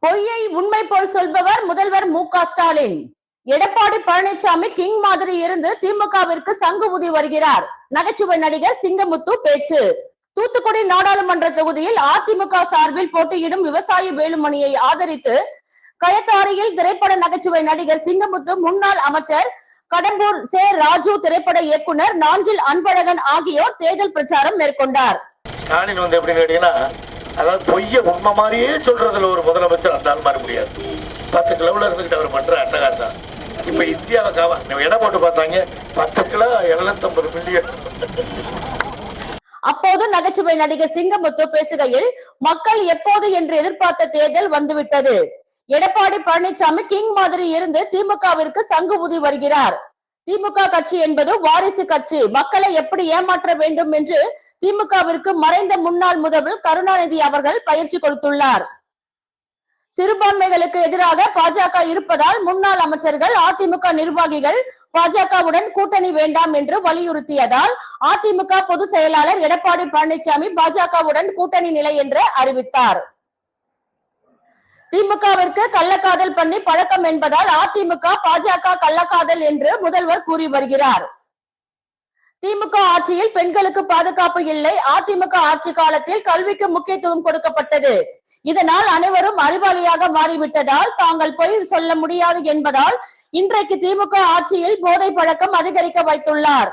பொய்யை உண்மை போல் சொல்பவர் முதல்வர் மு.க.ஸ்டாலின். எடப்பாடி பழனிசாமி கிங் மாதிரி இருந்து திமுகவிற்கு சங்கு ஊதி வருகிறார். நகைச்சுவை நடிகர் சிங்கமுத்து பேச்சு. தூத்துக்குடி நாடாளுமன்ற தொகுதியில் அதிமுக சார்பில் போட்டியிடும் விவசாயி வேலுமணியை ஆதரித்து கயத்தாரியில் திரைப்பட நகைச்சுவை நடிகர் சிங்கமுத்து, முன்னாள் அமைச்சர் கடம்பூர் சே. ராஜு, திரைப்பட இயக்குனர் நாஞ்சில் அன்பழகன் ஆகியோர் தேர்தல் பிரச்சாரம் மேற்கொண்டார். அதாவது பொய்ய உண்மை மாதிரியே சொல்றதுல ஒரு முதலமைச்சர் அந்த ஆள் மாற முடியாது. 10 கிலோல இருந்துகிட்டு அவர் பண்ற அட்டகாசம் இப்ப இந்தியாவுக்காக இடம் போட்டு பார்த்தாங்க 10 கிலோ 750 மில்லியன். அப்போது நகைச்சுவை நடிகர் சிங்கமுத்து பேசுகையில், மக்கள் எப்போது என்று எதிர்பார்த்த தேர்தல் வந்துவிட்டது. எடப்பாடி பழனிசாமி கிங் மாதிரி இருந்து திமுகவிற்கு சங்கு ஊதி வருகிறார். திமுக கட்சி என்பது வாரிசு கட்சி. மக்களை எப்படி ஏமாற்ற வேண்டும் என்று திமுகவிற்கு மறைந்த முன்னாள் முதல்வர் கருணாநிதி அவர்கள் பயிற்சி கொடுத்துள்ளார். சிறுபான்மைகளுக்கு எதிராக பாஜக இருப்பதால் முன்னாள் அமைச்சர்கள், அதிமுக நிர்வாகிகள் பாஜகவுடன் கூட்டணி வேண்டாம் என்று வலியுறுத்தியதால் அதிமுக பொதுச் செயலாளர் எடப்பாடி பழனிசாமி பாஜகவுடன் கூட்டணி நிலை என்று அறிவித்தார். திமுகவிற்கு கள்ளக்காதல் பண்ணி பழக்கம் என்பதால் அதிமுக பாஜக கள்ளக்காதல் என்று முதல்வர் கூறி வருகிறார். திமுக ஆட்சியில் பெண்களுக்கு பாதுகாப்பு இல்லை. அதிமுக ஆட்சி காலத்தில் கல்விக்கு முக்கியத்துவம் கொடுக்கப்பட்டது. இதனால் அனைவரும் அறிவாளியாக மாறிவிட்டதால் தாங்கள் பொய் சொல்ல முடியாது என்பதால் இன்றைக்கு திமுக ஆட்சியில் போதை பழக்கம் அதிகரிக்க வைத்துள்ளார்.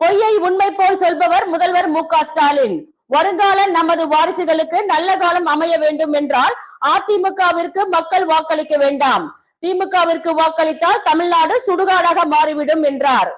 பொய்யை உண்மை போல் சொல்பவர் முதல்வர் மு.க.ஸ்டாலின். வருங்கால நமது வாரிசுகளுக்கு நல்ல காலம் அமைய வேண்டும் என்றால் அதிமுகவிற்கு மக்கள் வாக்களிக்க வேண்டாம். திமுகவிற்கு வாக்களித்தால் தமிழ்நாடு சுடுகாடாக மாறிவிடும் என்றார்.